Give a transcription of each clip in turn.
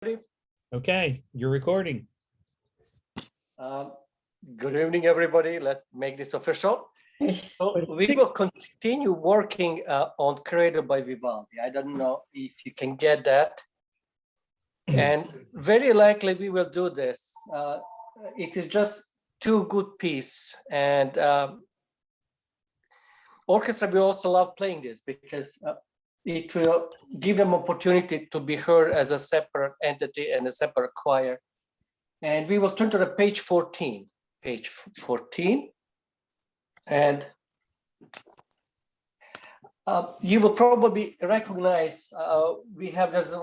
Okay, you're recording. Good evening, everybody. Let's make this official. So we will continue working on Credo by Vivaldi. I don't know if you can get that. And very likely we will do this. It is just too good piece. And orchestra will also love playing this because it will give them opportunity to be heard as a separate entity and a separate choir. And we will turn to the page 14. Page 14. And you will probably recognize we have this.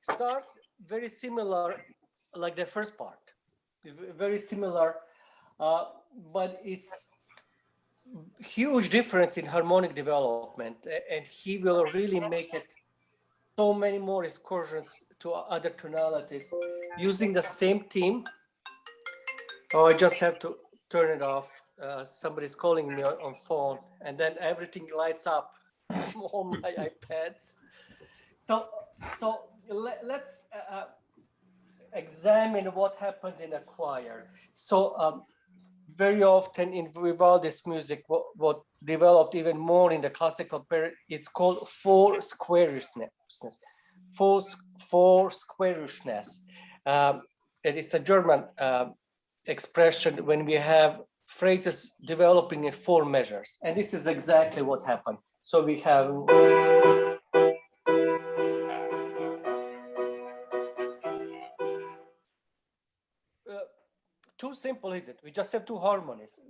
Starts very similar, like the first part, very similar, but it's huge difference in harmonic development, and he will really make it so many more excursions to other tonalities using the same theme. Oh, I just have to turn it off. Somebody's calling me on phone, and then everything lights up on my iPads. So let's examine what happens in a choir. So very often in Vivaldi's music, what developed even more in the classical period, it's called four squarishness. Four squarishness. It is a German expression when we have phrases developing in four measures, and this is exactly what happened. So we have. Too simple is it? We just have two harmonies,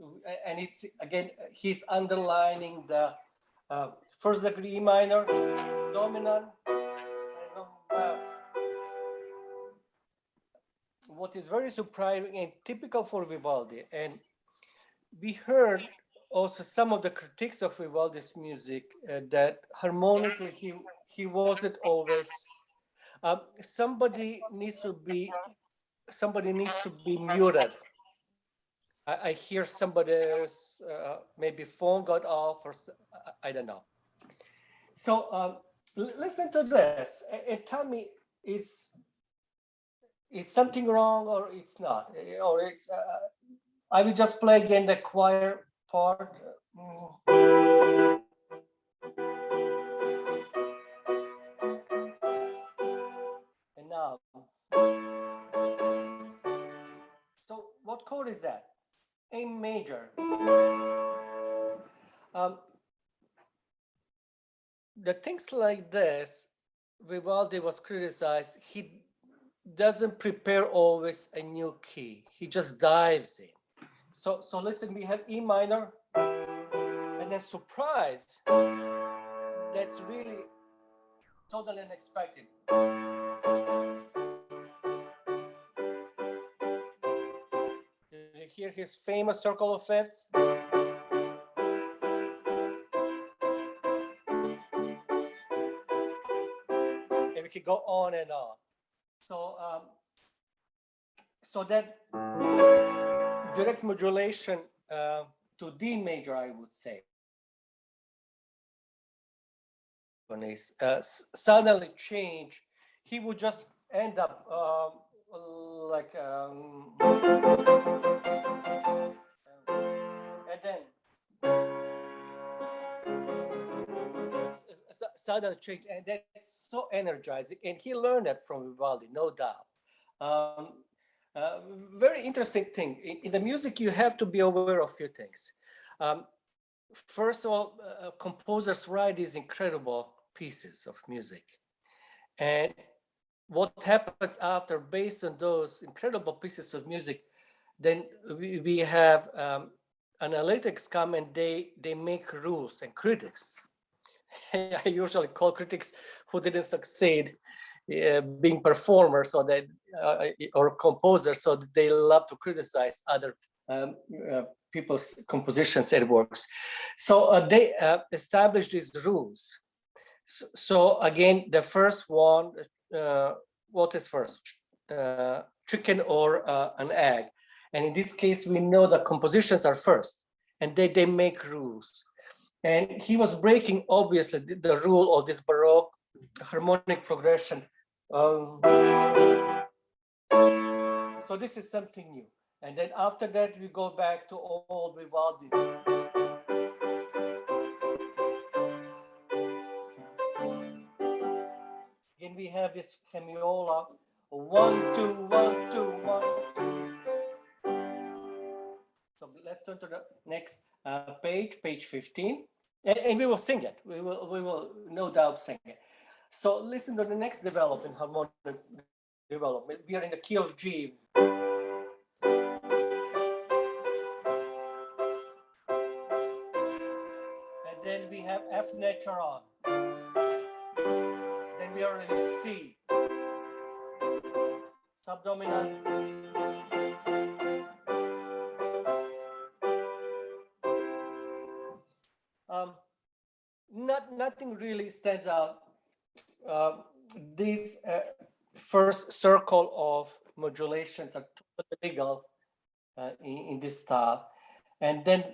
and it's again he's underlining the first degree E minor, dominant. What is very surprising and typical for Vivaldi, and we heard also some of the critiques of Vivaldi's music that harmonically he wasn't always. Somebody needs to be muted. I hear somebody's maybe phone got off, or I don't know. So listen to this and tell me, is something wrong or it's not, or it's I will just play again the choir part. And now, so what chord is that? A major. The things like this, Vivaldi was criticized. He doesn't prepare always a new key. He just dives in. So listen, we have E minor, and then surprise. That's really totally unexpected. Did you hear his famous circle of fifths? And we could go on and on. So that direct modulation to D major, I would say, when he's suddenly change, he would just end up like and then suddenly change, and that's so energizing. And he learned that from Vivaldi, no doubt. Very interesting thing in the music. You have to be aware of a few things. First of all, composers write these incredible pieces of music, and what happens after, based on those incredible pieces of music, then we have analytics come and they make rules, and critics. I usually call critics who didn't succeed being performers, so that or composers, so that they love to criticize other people's compositions and works. So they established these rules. So again, the first one, what is first? chicken or an egg. And in this case, we know the compositions are first, and they make rules. And he was breaking, obviously, the rule of this Baroque harmonic progression. So this is something new. And then after that, we go back to old Vivaldi. Again, we have this hemiola, 1, 2, 1, 2, 1, 2. So let's turn to the next page, page 15, and we will sing it. We will no doubt sing it. So listen to the next development, harmonic development. We are in the key of G. And then we have F natural. Then we are in C. Subdominant. Nothing really stands out. These first circle of modulations are totally legal in this style. And then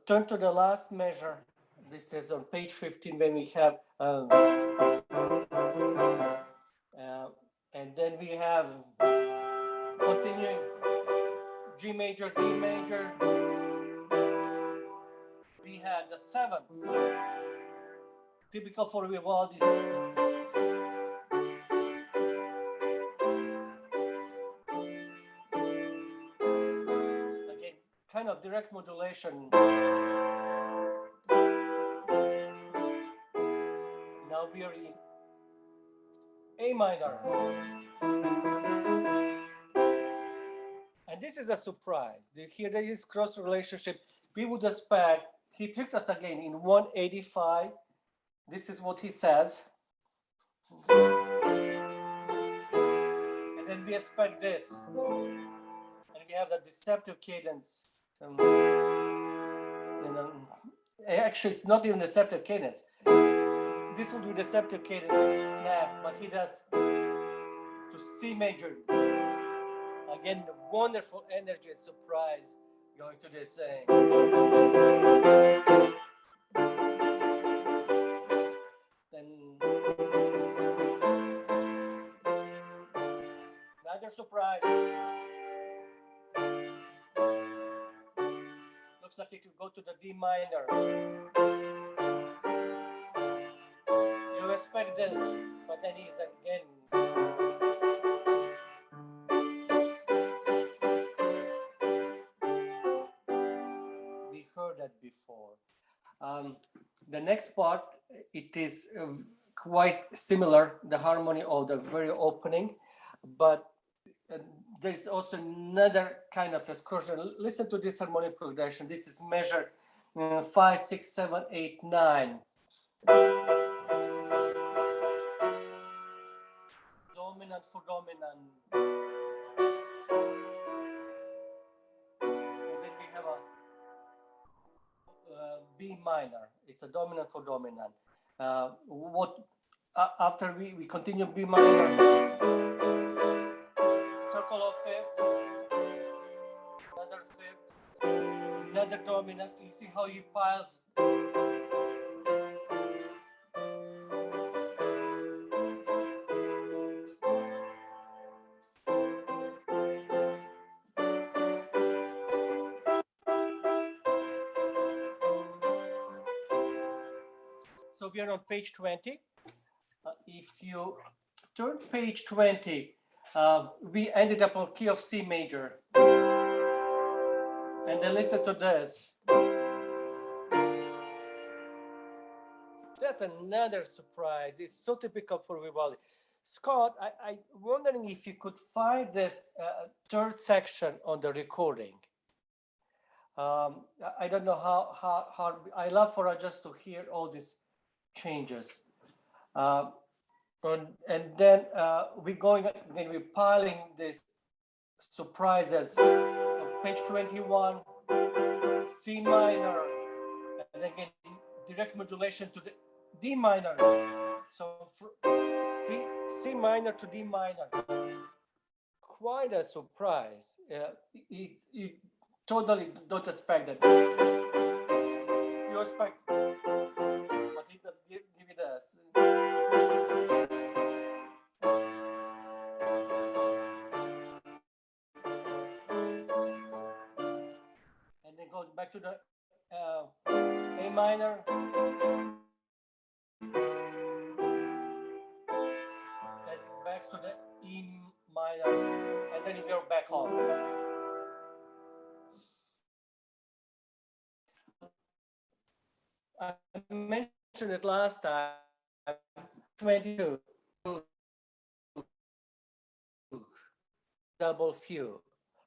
turn to the last measure. This is on page 15 when we have, and then we have continuing G major, D major. We had the seventh, typical for Vivaldi. Again, kind of direct modulation. Now we are in A minor. And this is a surprise. Here there is cross relationship. We would expect, he tricked us again in 185. This is what he says. And then we expect this. And we have the deceptive cadence. Actually, it's not even deceptive cadence. This would be deceptive cadence in F, but he does to C major. Again, the wonderful energy and surprise going to this thing. Then another surprise. Looks like it will go to the D minor. You expect this, but then he's again. We heard that before. The next part, it is quite similar, the harmony of the very opening, but there's also another kind of excursion. Listen to this harmonic progression. This is measured 5, 6, 7, 8, 9. Dominant for dominant. And then we have a B minor. It's a dominant for dominant. After we continue B minor, circle of fifth, another fifth, another dominant. You see how he piles. So we are on page 20. If you turn page 20, we ended up on key of C major. And then listen to this. That's another surprise. It's so typical for Vivaldi. Scott, I'm wondering if you could find this third section on the recording. I don't know how hard. I love for us just to hear all these changes. And then we're going again, we're piling these surprises. Page 21, C minor, and again, direct modulation to the D minor. So C minor to D minor. quite a surprise. You totally don't expect that. You expect, but he does give it us. And then goes back to the A minor. And back to the E minor, and then you go back home. I mentioned it last time, 22 double fugue.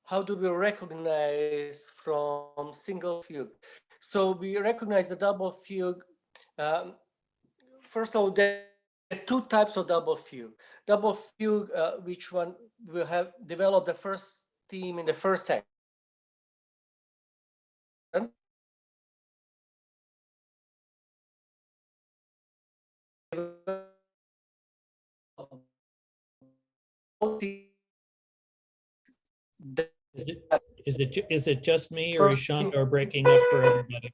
How do we recognize from single fugue? So we recognize the double fugue. First of all, there are two types of double fugue. Double fugue, which one will have developed the first theme in the first section. Is it just me, or is Shandor breaking up for everybody?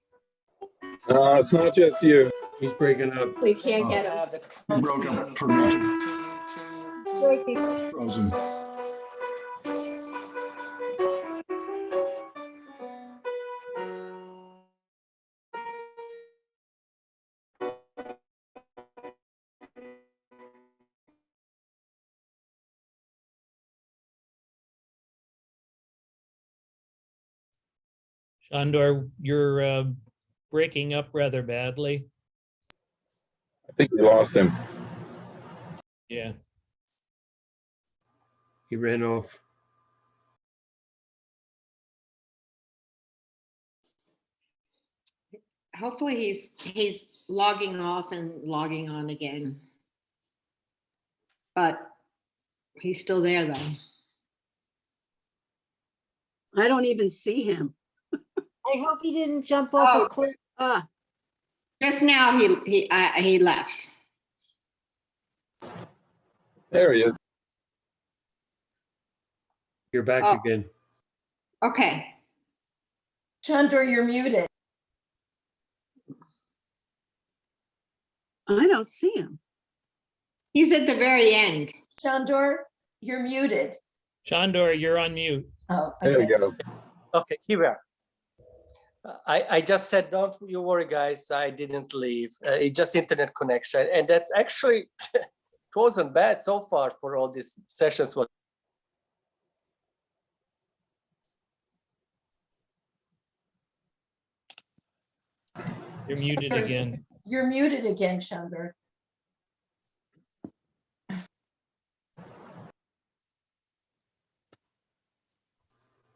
It's not just you. He's breaking up. We can't get him. You broke up for me too. Frozen. Shandor, you're breaking up rather badly. I think we lost him. Yeah. He ran off. Hopefully he's logging off and logging on again. But he's still there though. I don't even see him. I hope he didn't jump off a cliff. Just now he left. There he is. You're back Oh. again. Okay. Chandra, you're muted. I don't see him. He's at the very end. Chandra, you're muted. Shandor, you're on mute. Oh, There we okay. go. Okay, here we are. I just said, don't you worry, guys. I didn't leave. It's just internet connection. And that's actually, it wasn't bad so far for all these sessions. You're muted again. You're muted again, Chandra.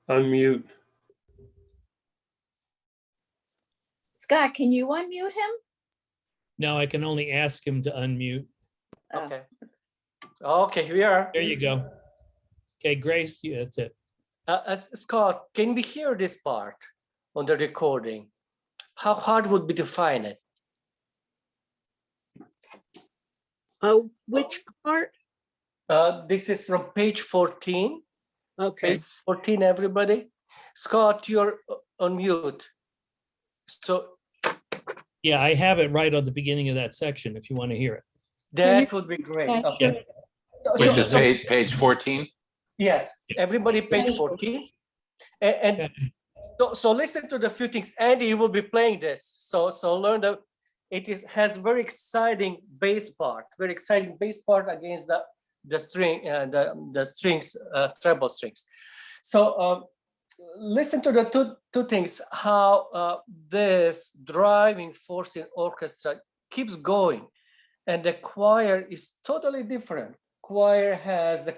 Unmute. Scott, can you unmute him? No, I can only ask him to unmute. Oh. Okay. Okay, here we are. There you go. Okay, Grace, that's it. Scott, can we hear this part on the recording? How hard would be to find it? Oh, which part? This is from page 14. Okay. Page 14, everybody. Scott, you're on mute. So Yeah, I have it right on the beginning of that section if you want to hear it. that would be great. Okay. Which is page 14? Yes, everybody page 14. And so listen to the few things. Andy, you will be playing this. So learn that has very exciting bass part, against the string, the strings, treble strings. So listen to the two things, how this driving force in orchestra keeps going, and the choir is totally different. Choir has the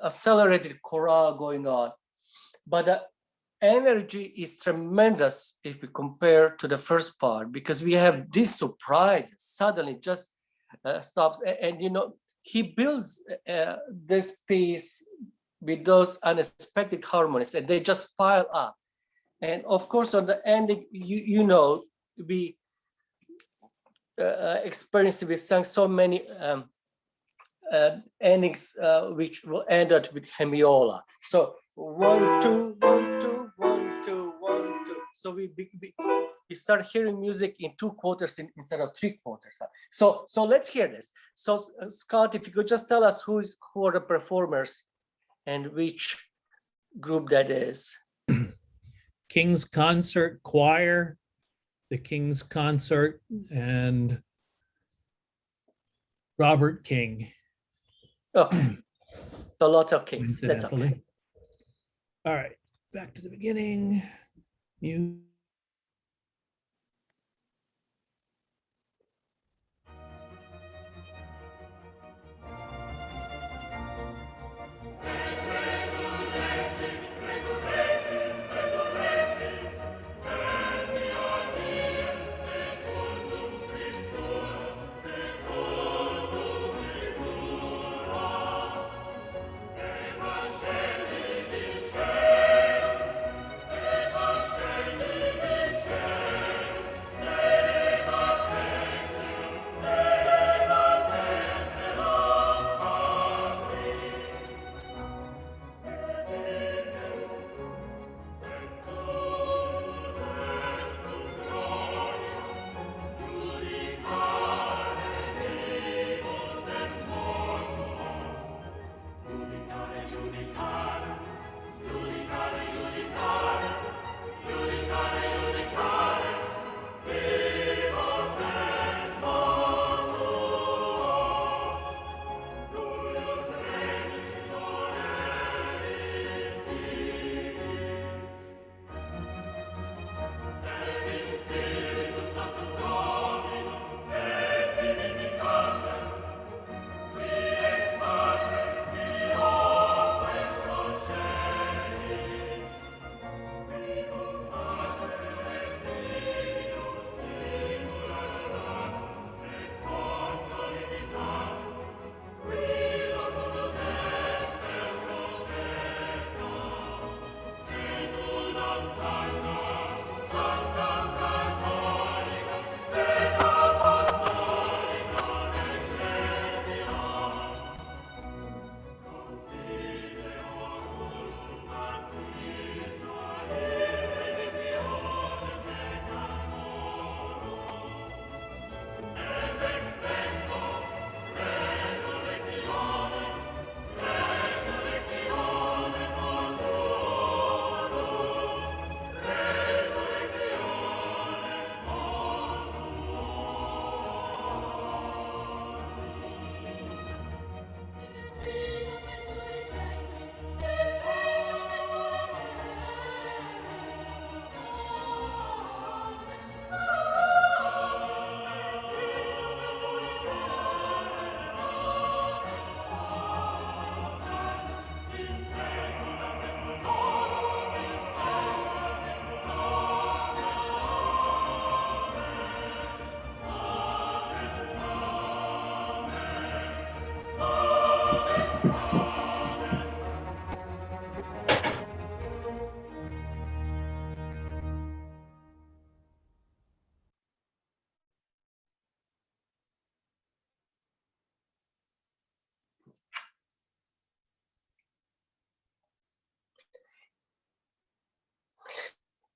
accelerated chorale going on, but the energy is tremendous if we compare to the first part, because we have these surprises. Suddenly just stops, and you know, he builds this piece with those unexpected harmonies, and they just pile up. And of course, on the ending, you know, we experienced, we sang so many endings which will end up with hemiola. So 1, 2, 1, 2, 1, 2, 1, 2. So we start hearing music in 2 quarters instead of 3 quarters. So let's hear this. So Scott, if you could just tell us who are the performers and which group that is. King's Concert Choir, the King's Consort, and Robert King. Okay. So lots of kings. That's okay. Incidentally. All right, back to the beginning. You.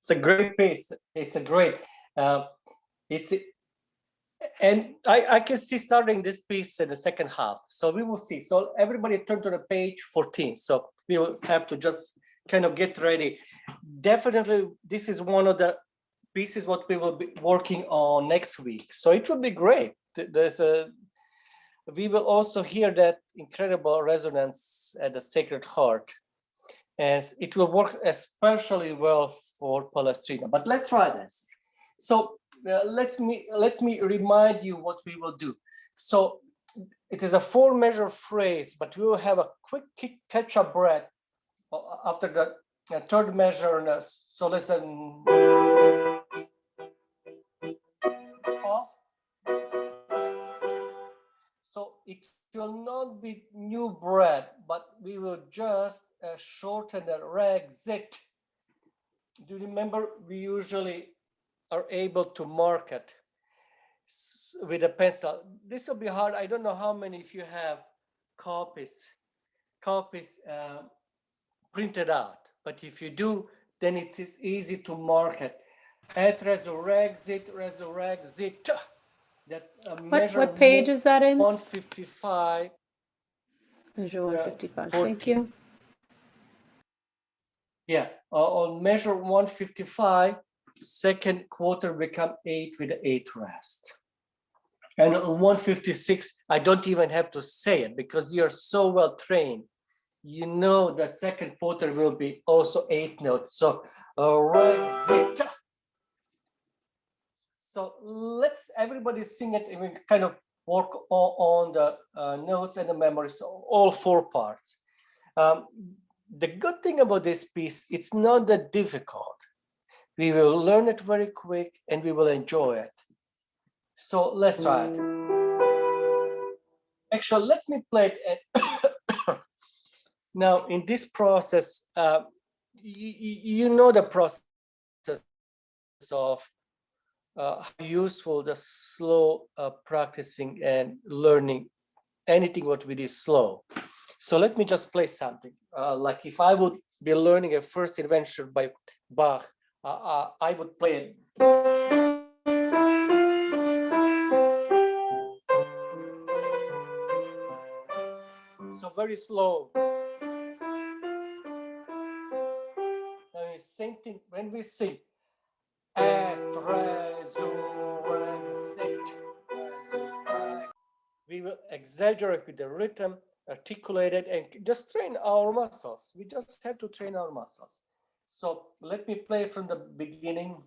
It's a great piece. It's a great. And I can see starting this piece in the second half. So we will see. So everybody turn to the page 14. So we will have to just kind of get ready. Definitely, this is one of the pieces what we will be working on next week. So it will be great. We will also hear that incredible resonance at the Sacred Heart. And it will work especially well for Palestrina. But let's try this. So let me remind you what we will do. So it is a 4-measure phrase, but we will have a quick catch-up breath after the 3rd measure. So listen. Off. So it will not be new breath, but we will just shorten the rexit. Do you remember we usually are able to mark it with a pencil? This will be hard. I don't know how many if you have copies printed out. But if you do, then it is easy to mark it. At resurrexit. That's a measure. What page is that in? 155. Measure 155. 14. Thank you. Yeah, on measure 155, second quarter become 8 with the 8 rest. And on 156, I don't even have to say it because you're so well trained. You know the second quarter will be also 8 notes. So right. So let's everybody sing it and we kind of work on the notes and the memories, all 4 parts. The good thing about this piece, it's not that difficult. We will learn it very quick and we will enjoy it. So let's try it. Actually, let me play it. Now, in this process, you know the process of how useful the slow practicing and learning anything what we do slow. So let me just play something. Like if I would be learning a first invention by Bach, I would play it. So very slow. Same thing when we sing. At resurrexit. We will exaggerate with the rhythm, articulate it, and just train our muscles. We just have to train our muscles. So let me play from the beginning.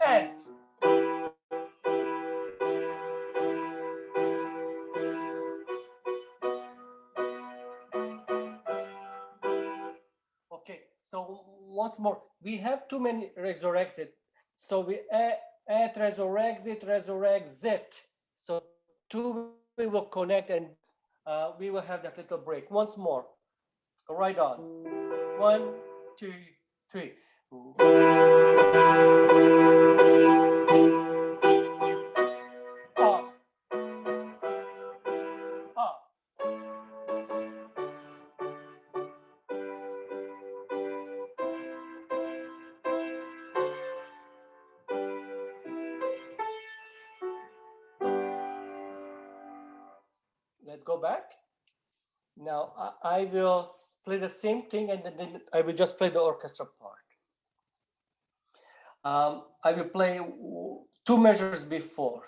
And okay, so once more, we have too many resurrexit. So we at resurrexit. So 2 we will connect and we will have that little break. Once more, right on. 1, 2, 3. Off. Off. Let's go back. Now I will play the same thing and then I will just play the orchestra part. I will play 2 measures before.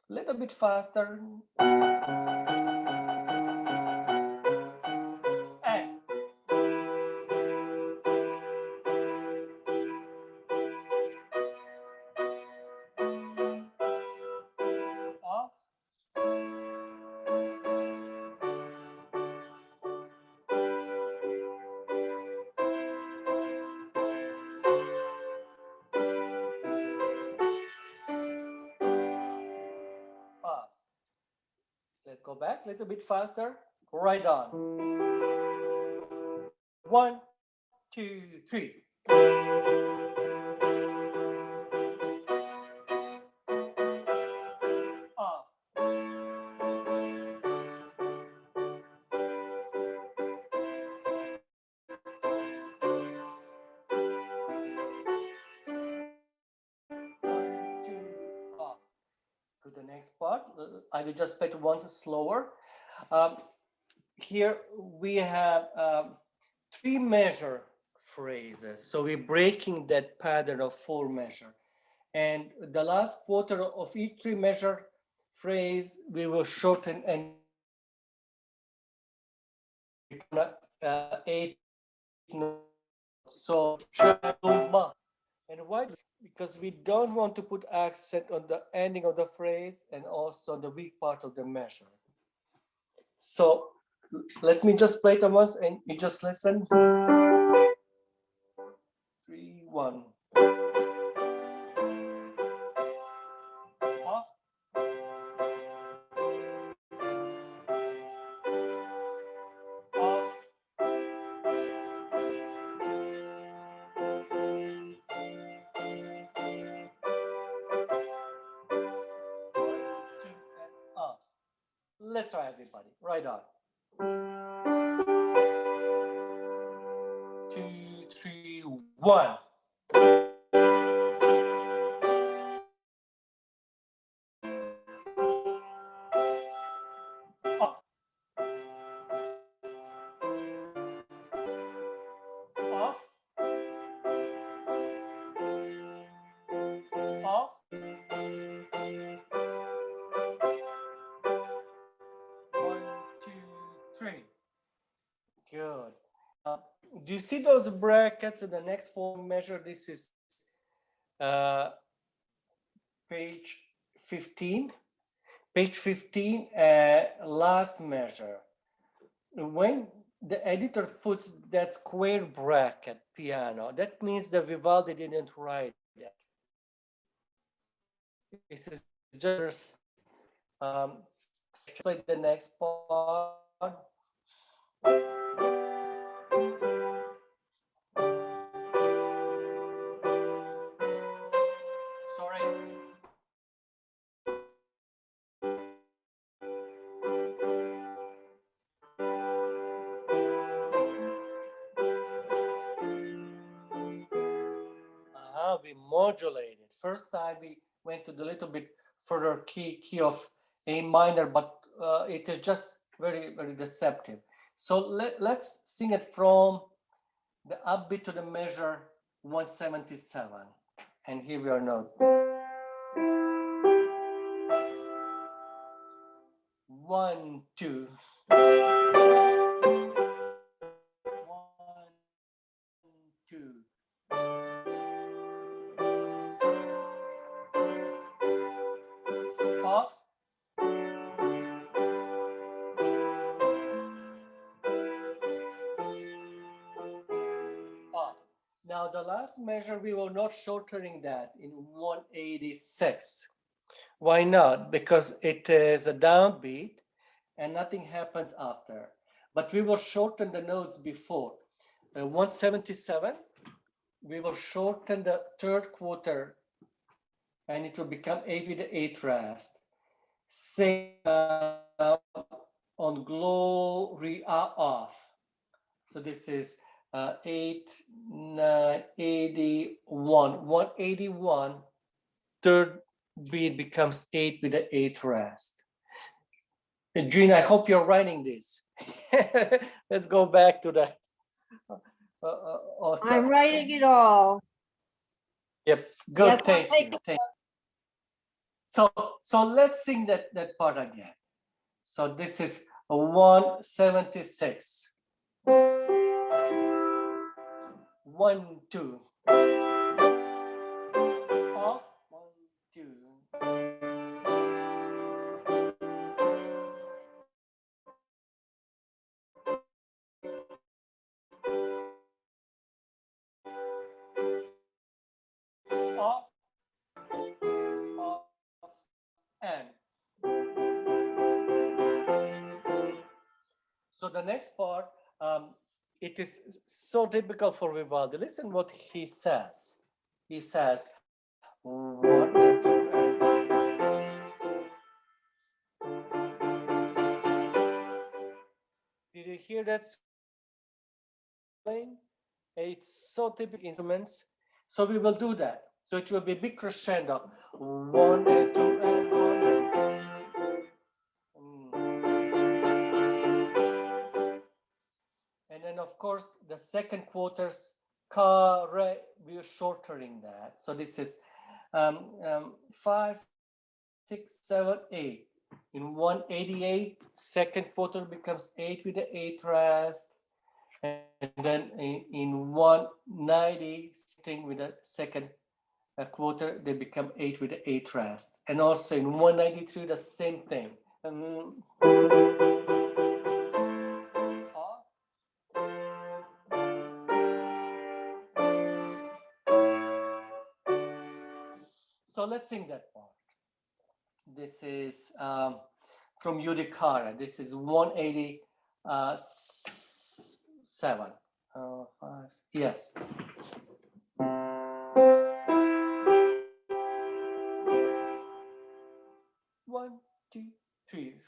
A little bit faster. And off. Off. Let's go back a little bit faster. Right on. 1, 2, 3. Off. Off. To the next part. I will just play it once slower. Here we have 3 measure phrases. So we're breaking that pattern of 4 measure. And the last quarter of each 3 measure phrase, we will shorten and 8 notes. So and why? Because we don't want to put accent on the ending of the phrase and also the weak part of the measure. So let me just play it once and you just listen. 3, 1. Off. Off. let's try everybody. Right on. 2, 3, 1. Off. Off. Off. 1, 2, 3. Good. Do you see those brackets in the next form measure? This is page 15. Page 15, last measure. When the editor puts that square bracket piano, that means that Vivaldi didn't write it. This is just play the next part. Sorry. We modulated. First time we went to the little bit further key of A minor, but it is just very, very deceptive. So let's sing it from the upbeat to the measure 177. And here we are now. 1, 2. 1, 2. Off. Off. Now the last measure, we will not shortening that in 186. Why not? Because it is a downbeat and nothing happens after. But we will shorten the notes before. 177, we will shorten the third quarter and it will become A with the eighth rest. Same on Gloria off. So this is 8, 9, 81. 181, third beat becomes 8 with the eighth rest. Gene, I hope you're writing this. Let's go back to the. I'm writing it all. Yep, good. Yes, Thank you. So let's sing that part again. So this is 176. 1, 2. Off. 1, 2. Off. Off. And. So the next part, it is so typical for Vivaldi. Listen what he says. He says, 1 and 2 and. Did you hear that? It's so typical instruments. So we will do that. So it will be big crescendo. 1 and 2 and 1 and 2. And then of course the second quarters we are shortening that. So this is 5, 6, 7, 8. In 188, second quarter becomes 8 with the eighth rest. And then in 190, sitting with the second quarter, they become 8 with the eighth rest. And also in 193, the same thing. So let's sing that part. This is from Yudicara. This is 187. 5, yes. 1, 2, 3.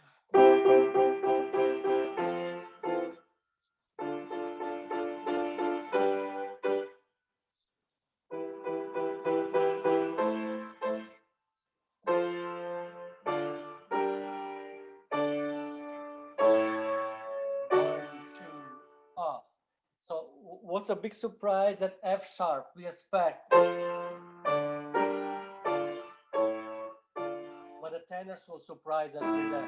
Off. So what's a big surprise at F sharp? We expect. But the tenors will surprise us with the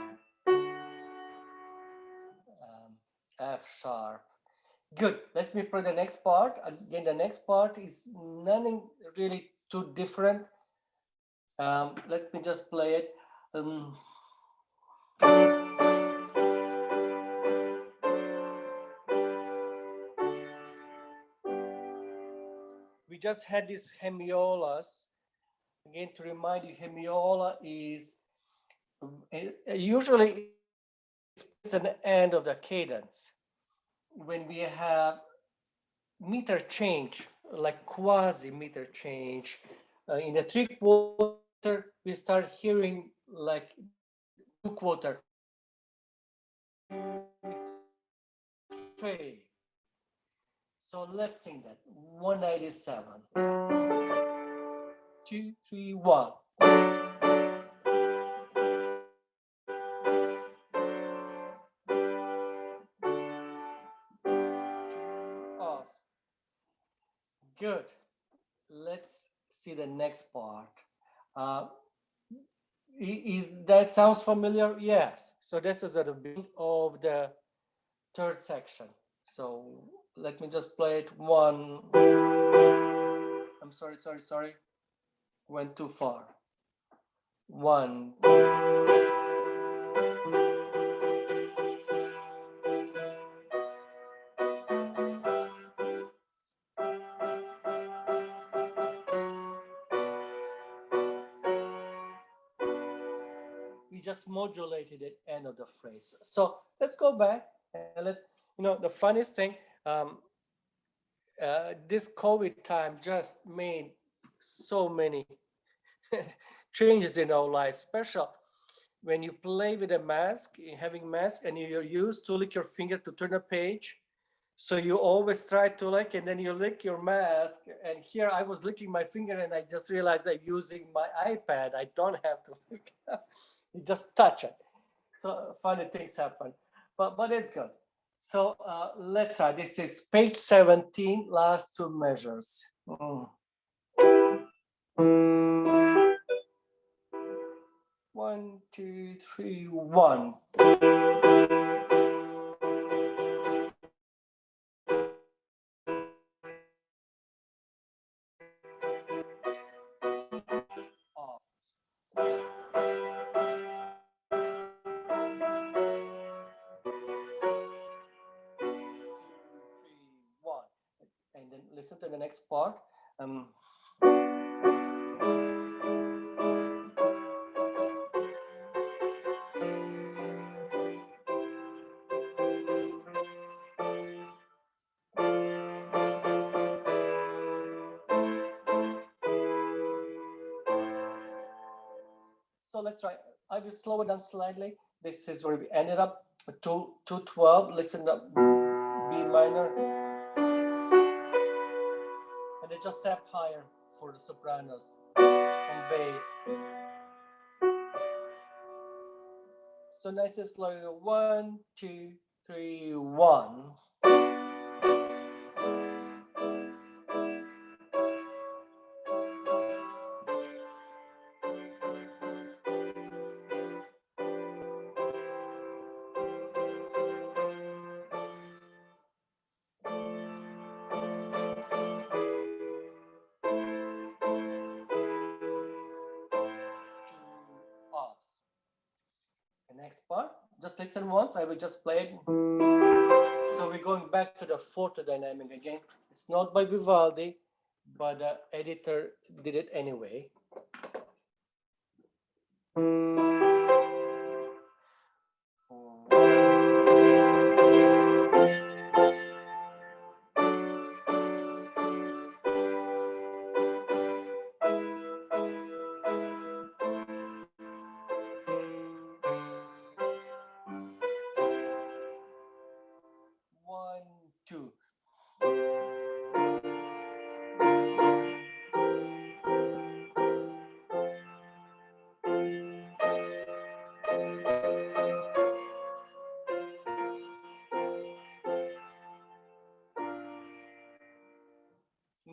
F sharp. Good. Let me play the next part. Again, the next part is nothing really too different. Let me just play it. We just had these hemiolas. Again, to remind you, hemiola is usually it's an end of the cadence. When we have meter change, like quasi meter change, in the 3/4, we start hearing like 2/4. 3. So let's sing that. 197. 2, 3, 1. Off. Good. Let's see the next part. Is that sounds familiar? Yes. So this is at the beginning of the third section. So let me just play it one. I'm sorry. Went too far. 1. We just modulated the end of the phrase. So let's go back and the funniest thing, this COVID time just made so many changes in our lives, special when you play with a mask, having mask, and you're used to lick your finger to turn a page. So you always try to lick, and then you lick your mask. And here I was licking my finger, and I just realized I'm using my iPad. I don't have to lick. You just touch it. So funny things happen, but it's good. So let's try. This is page 17, last two measures. 1, 2, 3, 1. Off. 1. And then listen to the next part. So let's try. I will slow it down slightly. This is where we ended up. 212. Listen up. B minor. And then just step higher for the sopranos and bass. So nice and slow. 1, 2, 3, 1. Off. The next part, just listen once. I will just play it. So we're going back to the forte dynamic again. It's not by Vivaldi, but the editor did it anyway.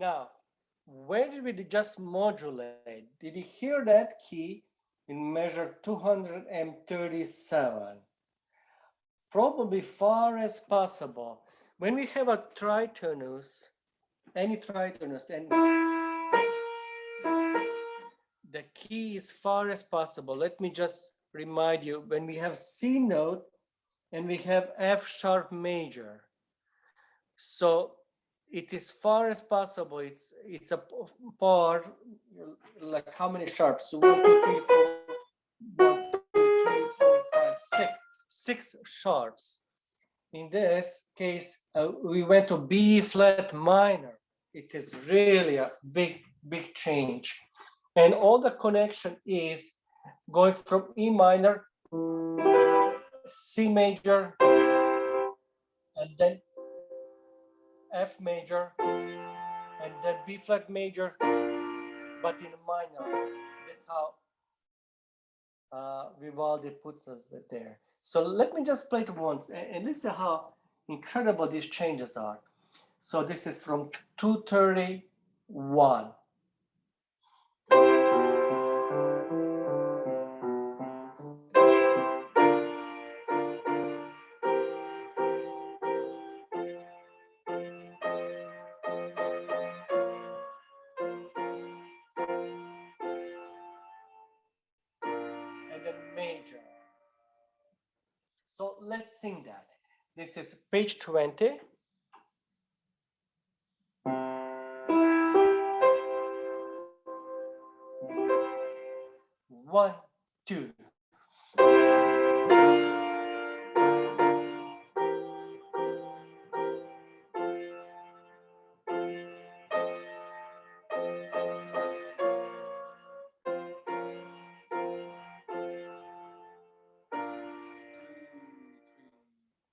Now, where did we just modulate? Did you hear that key in measure 237? Probably far as possible. When we have a tritonus, any tritonus, and the key is far as possible. Let me just remind you, when we have C note and we have F sharp major. So it is far as possible. It's a part, like how many sharps? So 1, 2, 3, 4, 1, 2, 3, 4, 5, 6. 6 sharps. In this case, we went to B flat minor. It is really a big change. And all the connection is going from E minor, C major, and then F major, and then B flat major, but in minor. That's how Vivaldi puts us there. So let me just play it once and listen how incredible these changes are. So this is from 231. And then major. So let's sing that. This is page 20. One, two.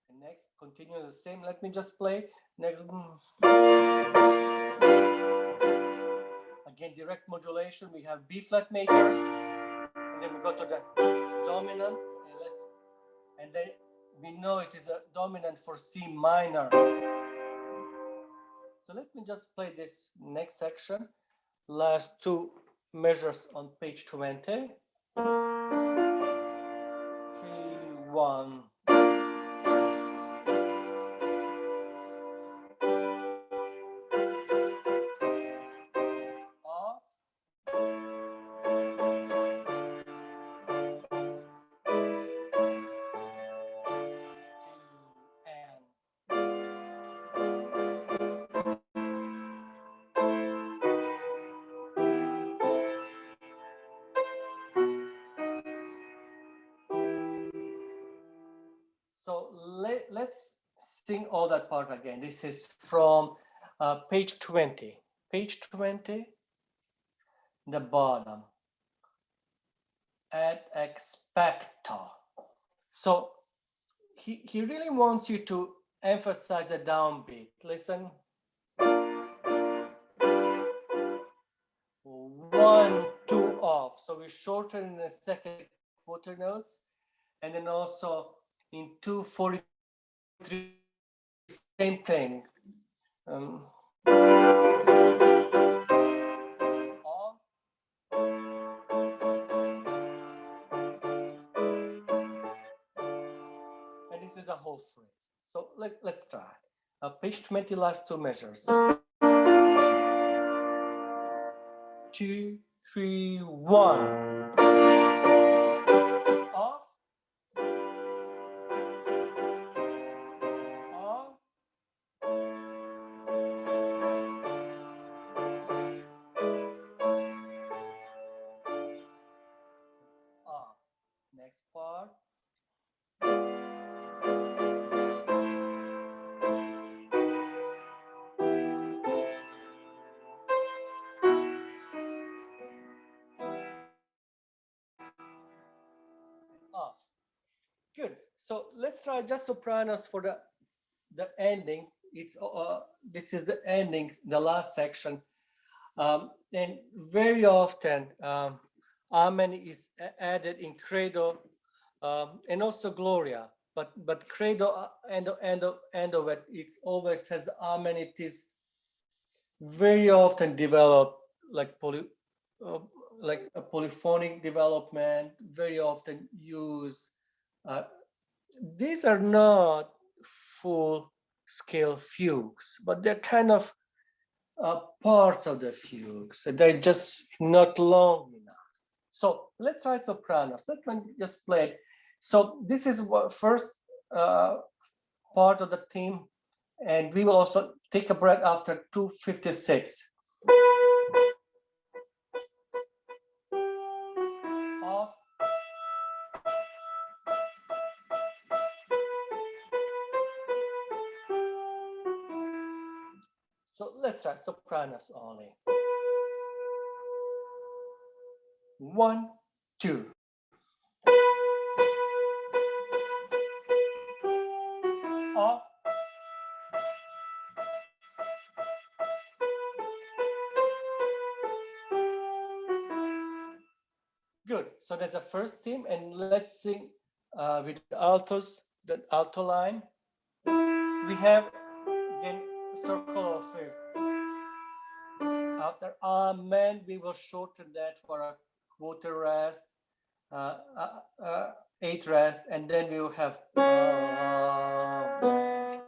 And next, continue the same. Let me just play. Next. Again, direct modulation. We have B flat major, and then we go to the dominant, and then we know it is a dominant for C minor. So let me just play this next section. Last two measures on page 20. 3, 1. Off. And so let's sing all that part again. This is from page 20. Page 20, the bottom. Ad expecto. So he really wants you to emphasize the downbeat. Listen. 1, 2 off. So we shorten the second quarter notes, and then also in 243, same thing. Off. And this is a whole phrase. So let's try. Page 20, last two measures. 2, 3, 1. Off. Off. Off. Next part. Off. Good. So let's try just sopranos for the ending. It's this is the ending, the last section, and very often Amen is added in Credo and also Gloria. But Credo end of it, it always has the Amen. It is very often develop like like a polyphonic development, very often use. These are not full scale fugues, but they're kind of parts of the fugues. They're just not long enough. So let's try sopranos. Let me just play it. So this is what first part of the theme, and we will also take a breath after 256. Off. So let's try sopranos only. 1, 2. Off. Good. So that's the first theme, and let's sing with altos, the alto line. We have again circle of fifth. After Amen, we will shorten that for a quarter rest, 8 rest, and then we will have Amen.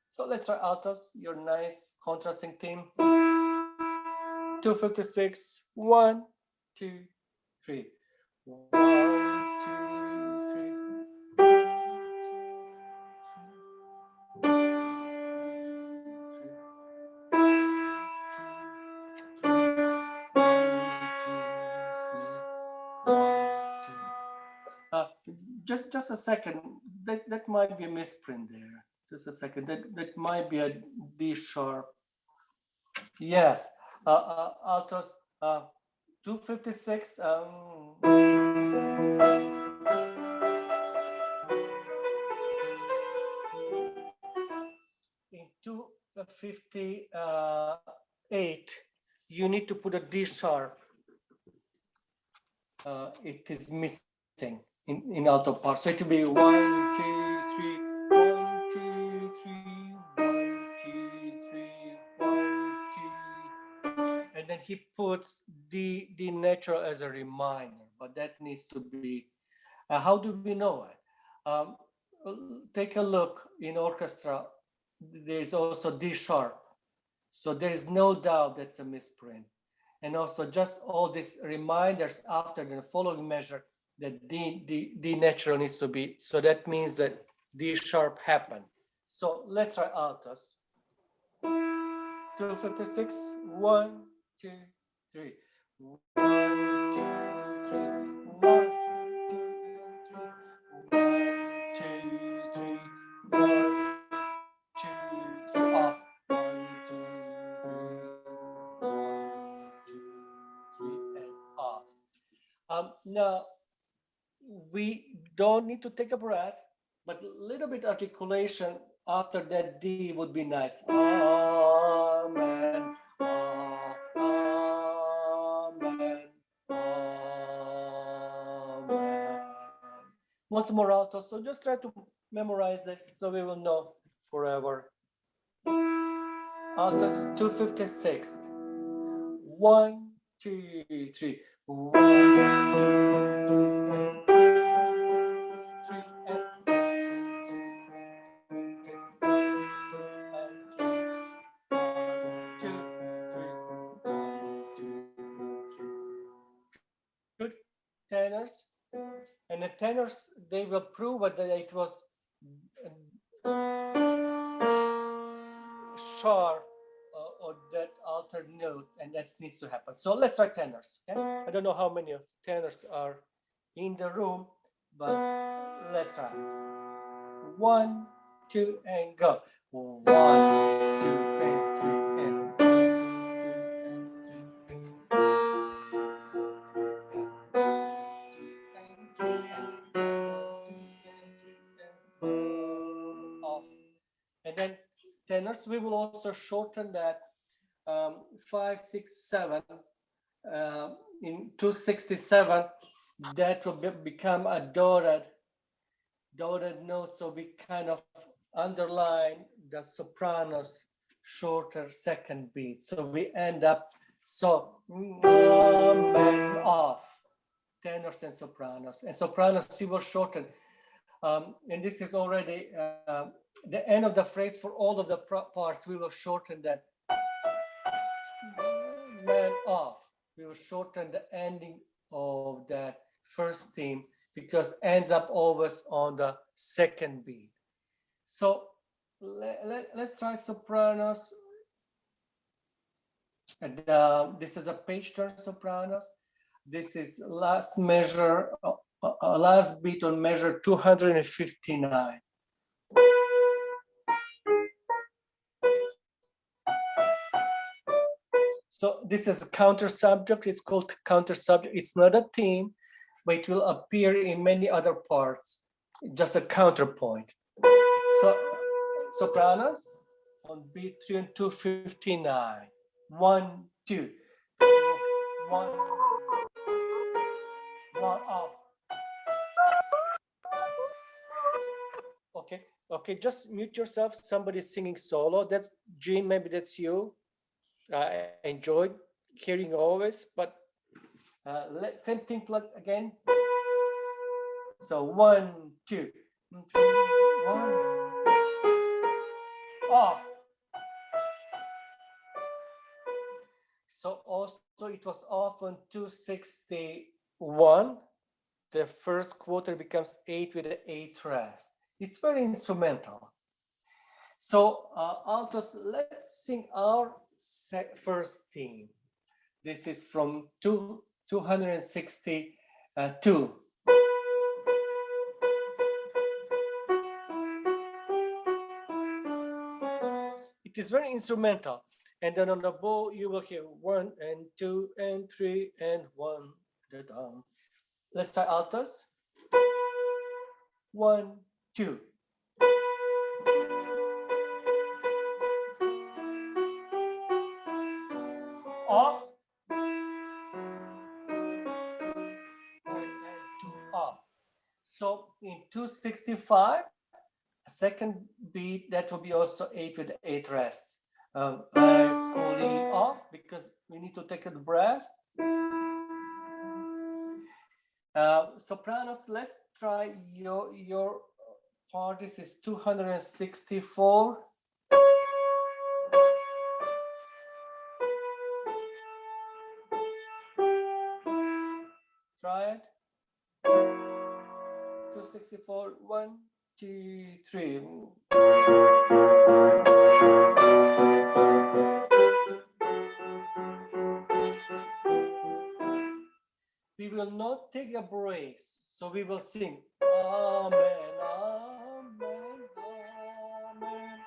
So let's try altos, your nice contrasting theme. 256, 1, 2, 3. 1, 2, 3. Just a second. That might be a misprint there. Just a second. That might be a D sharp. Yes. Altos. 256. In 258, you need to put a D sharp. It is missing in alto part. So it will be 1, 2, 3, 1, 2, 3, 1, 2, 3, 1, 2. And then he puts D natural as a reminder, but that needs to be. How do we know it? Take a look in orchestra. There's also D sharp. So there is no doubt that's a misprint. And also just all these reminders after the following measure that D natural needs to be. So that means that D sharp happened. So let's try altos. 256, 1, 2, 3. 1, 2, 3, 1, 2, 3, 1, 2, 3, 1, 2, 3, off. 1, 2, 3, 1, 2, 3, and off. Now, we don't need to take a breath, but a little bit articulation after that D would be nice. Amen. Amen. Amen. Once more alto. So just try to memorize this so we will know forever. Altos 256. 1, 2, 3. 1, 2, 3, and 2, 3. Good tenors, and the tenors they will prove that it was sharp or that altered note, and that needs to happen. So let's try tenors. Okay? I don't know how many of tenors are in the room, but let's try. 1, 2, and go. 1, 2, and 3, and 1, 2, and 3, and off. And then tenors, we will also shorten that 5, 6, 7 in 267. That will become a dotted note. So we kind of underline the sopranos shorter second beat. So we end up, so and off, tenors and sopranos. And sopranos, we will shorten. And this is already the end of the phrase for all of the parts. We will shorten that man off. We will shorten the ending of that first theme because ends up always on the second beat. So let's try sopranos. And this is a page turn sopranos. This is last measure, last beat on measure 259. So this is a counter subject. It's called counter subject. It's not a theme, but it will appear in many other parts, just a counterpoint. So sopranos on beat 3 and 259. 1, 2, 1, 1 off. Okay, just mute yourself. Somebody's singing solo. That's Jean, maybe that's you. I enjoyed hearing always, but same thing plus again. So 1, 2, 3, 1 off. So also it was off on 261. The first quarter becomes 8 with the 8th rest. It's very instrumental. So altos, let's sing our first theme. This is from 262. It is very instrumental. And then on the bow, you will hear 1 and 2 and 3 and 1. Let's try altos. 1, 2. Off. 1 and 2 off. So in 265, a second beat, that will be also 8 with 8 rest. Cooling off because we need to take a breath. Sopranos, let's try your part. This is 264. Try it. 264. 1, 2, 3. We will not take a break, so we will sing Amen, Amen, Amen,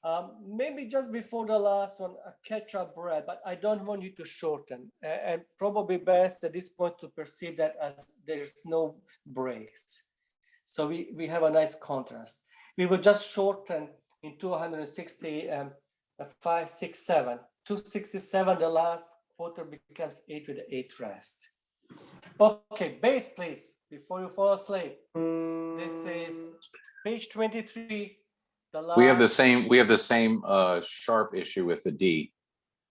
Amen. Maybe just before the last one, a catch-up breath, but I don't want you to shorten. And probably best at this point to perceive that as there's no breaks. So we have a nice contrast. We will just shorten in 260, 5, 6, 7. 267, the last quarter becomes 8 with the 8th rest. Okay, bass please, before you fall asleep. This is page 23. The last... We have the same sharp issue with the D.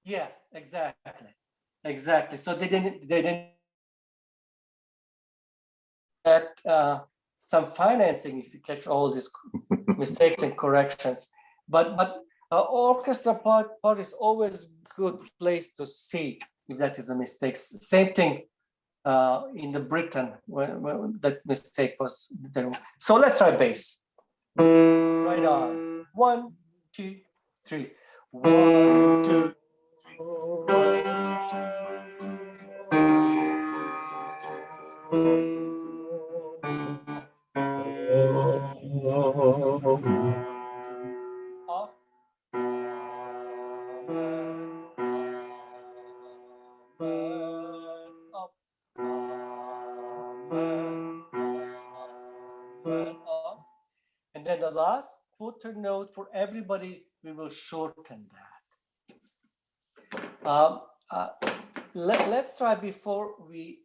Yes, exactly. So they didn't get some financing if you catch all these mistakes and corrections. But orchestra part is always good place to seek if that is a mistake. Same thing in the Britain when that mistake was there. So let's try bass. Right on. 1, 2, 3. 1, 2, 3. 1, 2, 3. Off. Up. Off. And then the last quarter note for everybody, we will shorten that. Let's try before we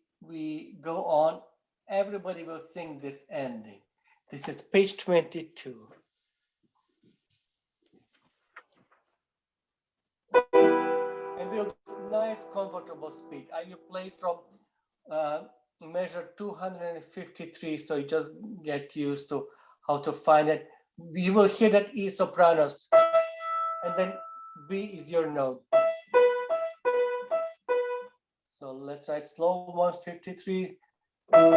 go on. Everybody will sing this ending. This is page 22. nice, comfortable speed. I will play from measure 253, so you just get used to how to find it. You will hear that E sopranos, and then B is your note. So let's try slow 153. And,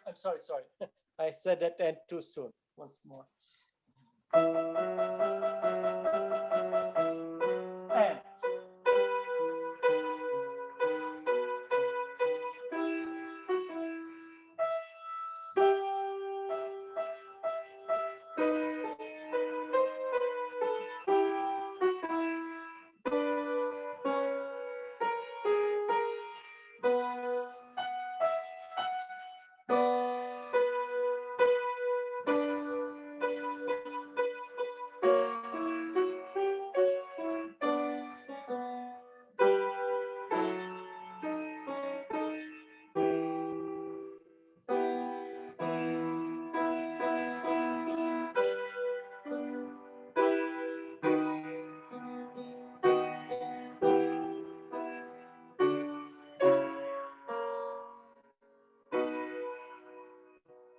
I'm sorry. I said that and too soon. Once more. And.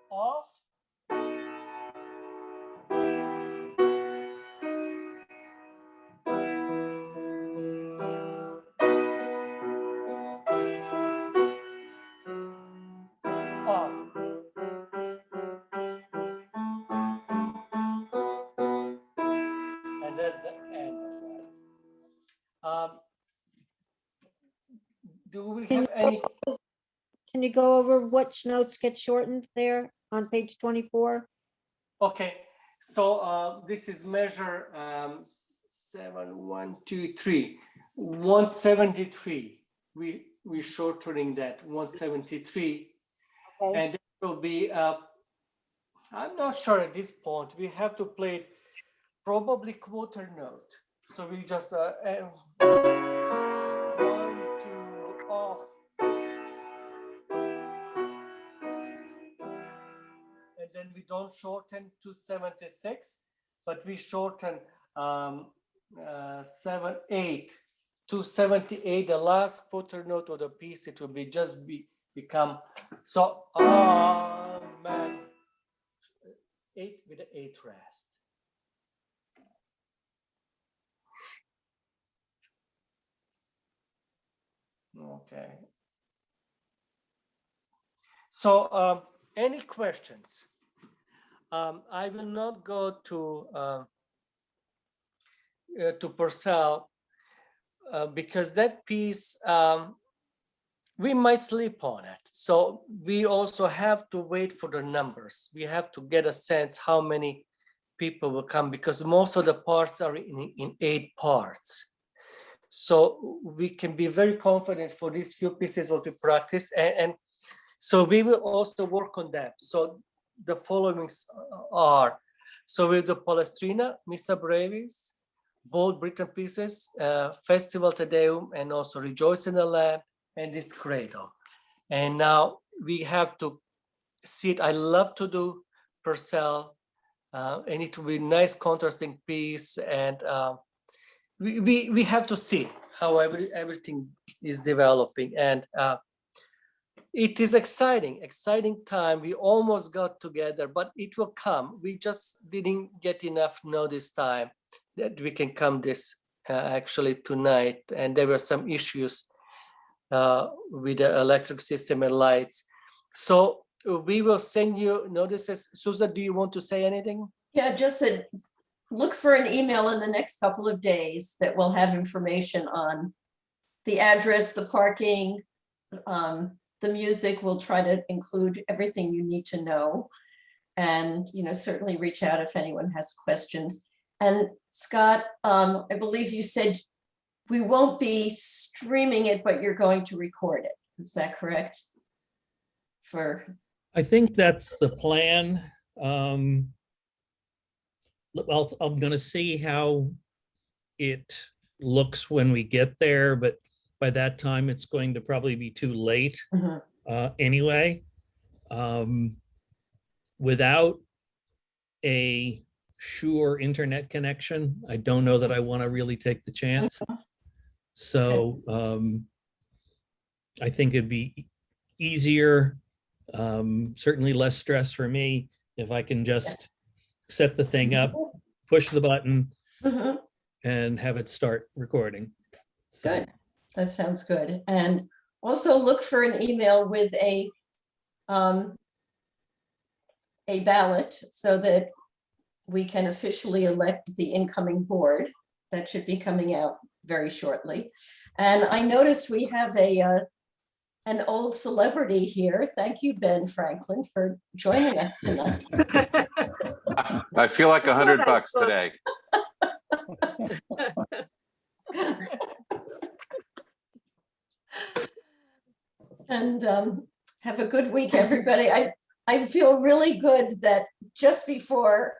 Off. Off. And that's the end of that. Do we have any? Can you go over which notes get shortened there on page 24? Okay, so this is measure 7, 1, 2, 3, 173. We shortening that 173, Okay. and it will be. I'm not sure at this point. We have to play it probably quarter note. So we just 1, 2 off. And then we don't shorten 276, but we shorten 7, 8, 278. The last quarter note of the piece, it will be just become so. Man, 8 with the 8 rest. Okay. So any questions? I will not go to Purcell because that piece we might sleep on it. So we also have to wait for the numbers. We have to get a sense how many people will come because most of the parts are in 8 parts. So we can be very confident for these few pieces what we practice, and so we will also work on them. So the followings are, so with the Palestrina, Missa Brevis, both Britain pieces, Festival Te Deum, and also Rejoice in the Lamb, and this Credo. And now we have to see it. I love to do Purcell, and it will be nice contrasting piece, and we have to see how everything is developing, and it is exciting time. We almost got together, but it will come. We just didn't get enough notice time that we can come this actually tonight, and there were some issues with the electric system and lights. So we will send you notices. Susan, do you want to say anything? Yeah, just said, look for an email in the next couple of days that will have information on the address, the parking, the music. We'll try to include everything you need to know. And, certainly reach out if anyone has questions. And Scott, I believe you said we won't be streaming it, but you're going to record it. Is that correct? I think that's the plan. Well, I'm going to see how it looks when we get there, but by that time it's going to probably be too late anyway. Without a sure internet connection. I don't know that I want to really take the chance. So I think it'd be easier, certainly less stress for me if I can just set the thing up, push the button, Mhm. and have it start recording. So, Good, that sounds good. And also look for an email with a ballot so that we can officially elect the incoming board. That should be coming out very shortly. And I noticed we have an old celebrity here. Thank you, Ben Franklin, for joining us tonight. I feel like $100 today. And have a good week, everybody. I feel really good that just before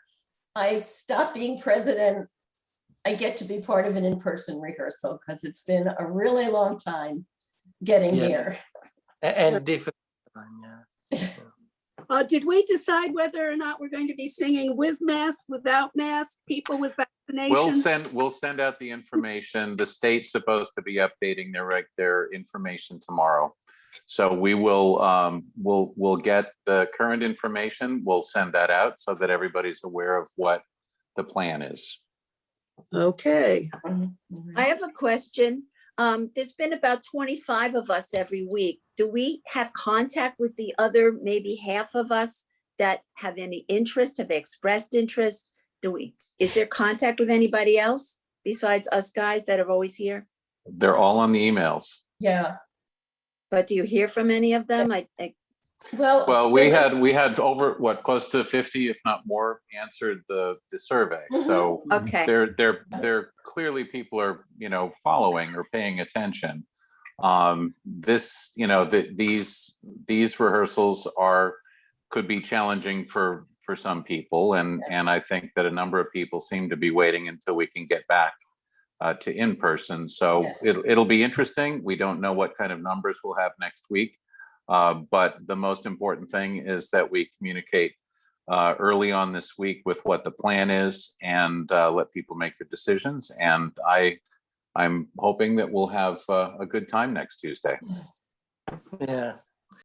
I stop being president, I get to be part of an in-person rehearsal because it's been a really long time getting Yeah. here. And difficult. Yes. Did we decide whether or not we're going to be singing with mask, without mask, people with vaccinations? We'll send out the information. The state's supposed to be updating their information tomorrow. So we will we'll get the current information. We'll send that out so that everybody's aware of what the plan is. Okay. I have a question. There's been about 25 of us every week. Do we have contact with the other, maybe half of us that have any interest? Have they expressed interest? Is there contact with anybody else besides us guys that are always here? They're all on the emails. Yeah. But do you hear from any of them? Well, we had over close to 50, if not more, answered the survey. So Okay. they're clearly people are, following or paying attention. These rehearsals could be challenging for some people, and I think that a number of people seem to be waiting until we can get back to in person. So Yes. it'll be interesting. We don't know what kind of numbers we'll have next week. But the most important thing is that we communicate early on this week with what the plan is and let people make their decisions. And I'm hoping that we'll have a good time next Tuesday. Yeah.